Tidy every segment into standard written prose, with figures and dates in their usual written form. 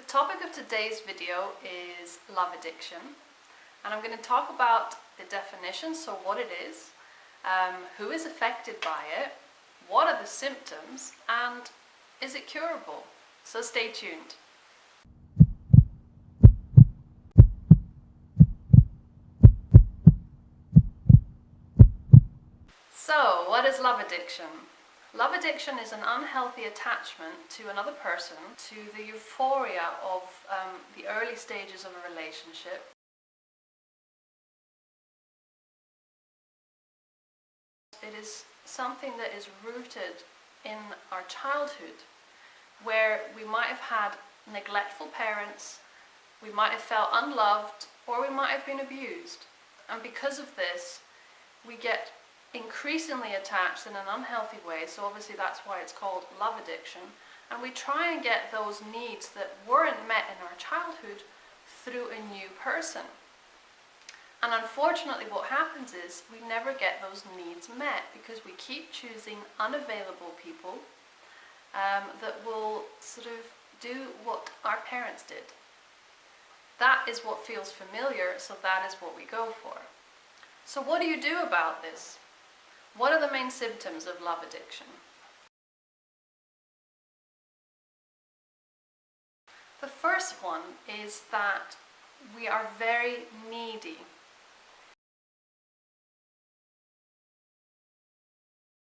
topic of today's video is love addiction, and I'm going to talk about the definition, so what it is, who is affected by it, what are the symptoms, and is it curable? So stay tuned. So, what is love addiction? Love addiction is an unhealthy attachment to another person, to the euphoria of the early stages of a relationship. It is something that is rooted in our childhood, where we might have had neglectful parents, we might have felt unloved, or we might have been abused. And because of this, we get increasingly attached in an unhealthy way, so obviously that's why it's called love addiction, and we try and get those needs that weren't met in our childhood through a new person. And unfortunately what happens is we never get those needs met because we keep choosing unavailable people that will sort of do what our parents did. That is what feels familiar, so that is what we go for. So what do you do about this? What are the main symptoms of love addiction? The first one is that we are very needy.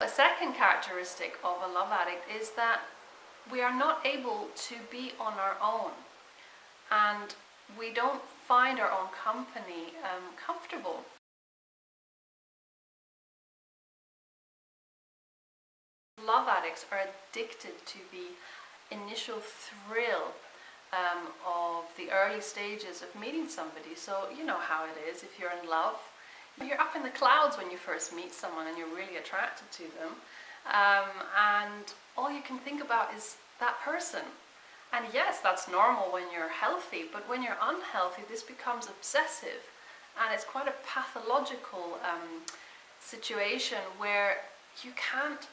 A second characteristic of a love addict is that we are not able to be on our own, and we don't find our own company comfortable. Love addicts are addicted to the initial thrill of the early stages of meeting somebody. So you know how it is if you're in love. You're up in the clouds when you first meet someone and you're really attracted to them. And all you can think about is that person. And yes, that's normal when you're healthy, but when you're unhealthy, this becomes obsessive. And it's quite a pathological situation where you can't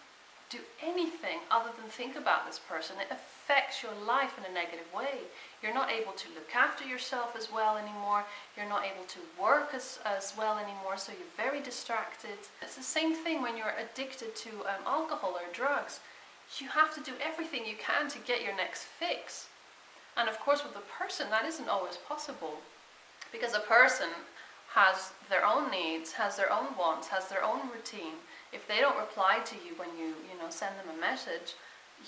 do anything other than think about this person. It affects your life in a negative way. You're not able to look after yourself as well anymore. You're not able to work as well anymore, so you're very distracted. It's the same thing when you're addicted to alcohol or drugs. You have to do everything you can to get your next fix. And of course with a person that isn't always possible, because a person has their own needs, has their own wants, has their own routine. If they don't reply to you when you send them a message,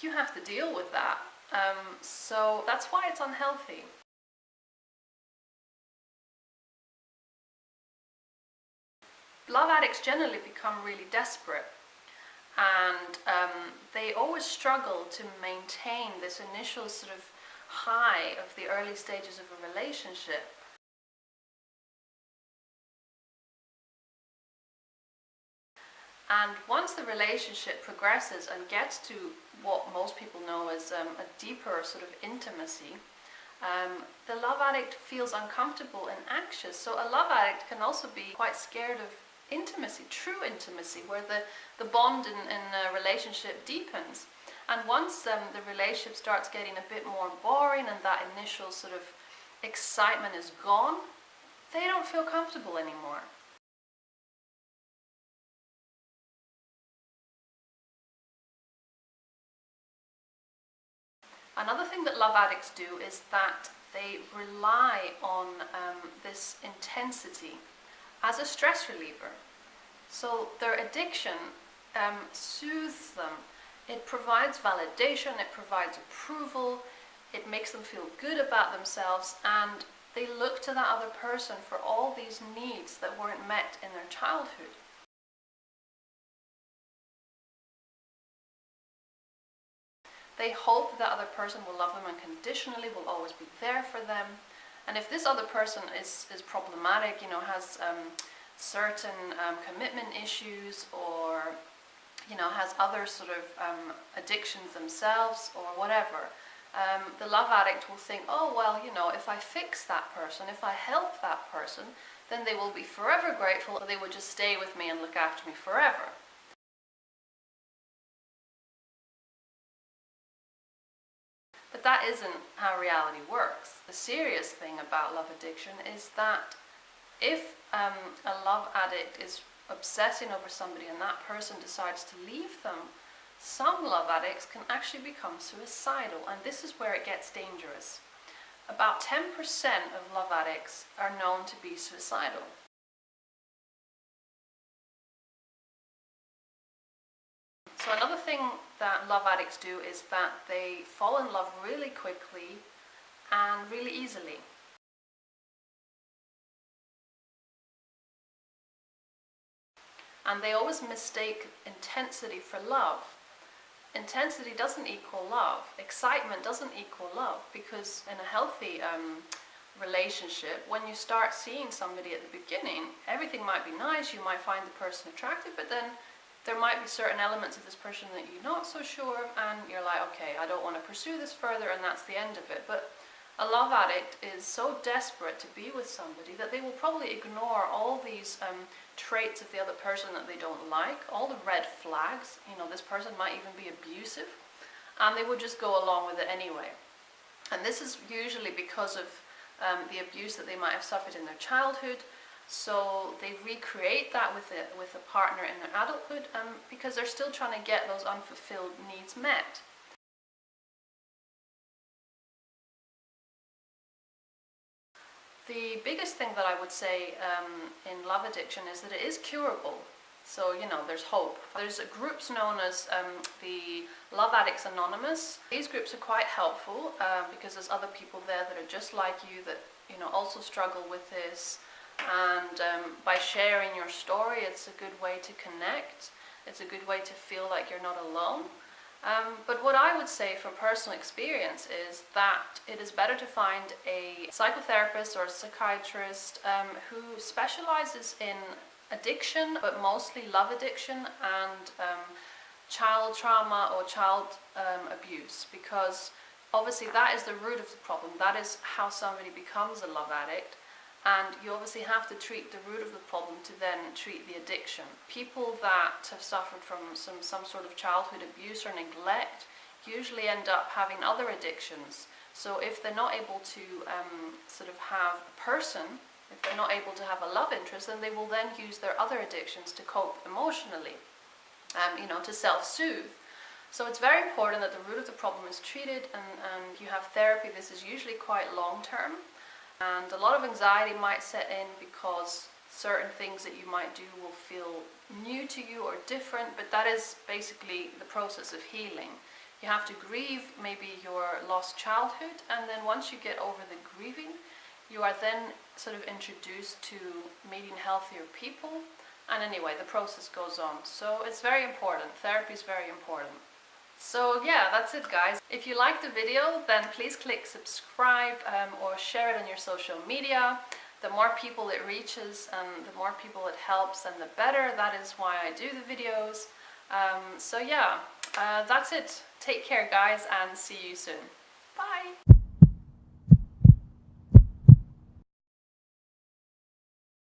you have to deal with that. So that's why it's unhealthy. Love addicts generally become really desperate, and they always struggle to maintain this initial sort of high of the early stages of a relationship. And once the relationship progresses and gets to what most people know as a deeper sort of intimacy, the love addict feels uncomfortable and anxious. So a love addict can also be quite scared of intimacy, true intimacy, where the bond in a relationship deepens. And once the relationship starts getting a bit more boring and that initial sort of excitement is gone, they don't feel comfortable anymore. Another thing that love addicts do is that they rely on this intensity as a stress reliever. So their addiction soothes them. It provides validation, it provides approval, it makes them feel good about themselves, and they look to that other person for all these needs that weren't met in their childhood. They hope that other person will love them unconditionally, will always be there for them. And if this other person is problematic, has certain commitment issues, or has other sort of addictions themselves or whatever, the love addict will think, oh well, if I fix that person, if I help that person, then they will be forever grateful, or they will just stay with me and look after me forever. But that isn't how reality works. The serious thing about love addiction is that if a love addict is obsessing over somebody and that person decides to leave them, some love addicts can actually become suicidal, and this is where it gets dangerous. About 10% of love addicts are known to be suicidal. So another thing that love addicts do is that they fall in love really quickly and really easily. And they always mistake intensity for love. Intensity doesn't equal love. Excitement doesn't equal love, because in a healthy relationship, when you start seeing somebody at the beginning, everything might be nice, you might find the person attractive, but then there might be certain elements of this person that you're not so sure of, and you're like, okay, I don't want to pursue this further, and that's the end of it. But a love addict is so desperate to be with somebody that they will probably ignore all these traits of the other person that they don't like, all the red flags. You know, this person might even be abusive, and they would just go along with it anyway. And this is usually because of the abuse that they might have suffered in their childhood. So they recreate that with a partner in their adulthood, because they're still trying to get those unfulfilled needs met. The biggest thing that I would say in love addiction is that it is curable. So, you know, there's hope. There's groups known as the Love Addicts Anonymous. These groups are quite helpful because there's other people there that are just like you that, you know, also struggle with this. And by sharing your story, it's a good way to connect. It's a good way to feel like you're not alone. But what I would say from personal experience is that it is better to find a psychotherapist or a psychiatrist who specializes in addiction, but mostly love addiction and child trauma or child abuse, because obviously that is the root of the problem. That is how somebody becomes a love addict. And you obviously have to treat the root of the problem to then treat the addiction. People that have suffered from some sort of childhood abuse or neglect usually end up having other addictions. So if they're not able to sort of have a person, if they're not able to have a love interest, then they will then use their other addictions to cope emotionally, you know, to self-soothe. So it's very important that the root of the problem is treated, and you have therapy. This is usually quite long-term. And a lot of anxiety might set in because certain things that you might do will feel new to you or different, but that is basically the process of healing. You have to grieve maybe your lost childhood, and then once you get over the grieving, you are then sort of introduced to meeting healthier people. And anyway, the process goes on. So it's very important. Therapy is very important. So yeah, that's it, guys. If you liked the video, then please click subscribe or share it on your social media. The more people it reaches and the more people it helps, and the better. That is why I do the videos. So yeah, that's it. Take care, guys, and see you soon. Bye!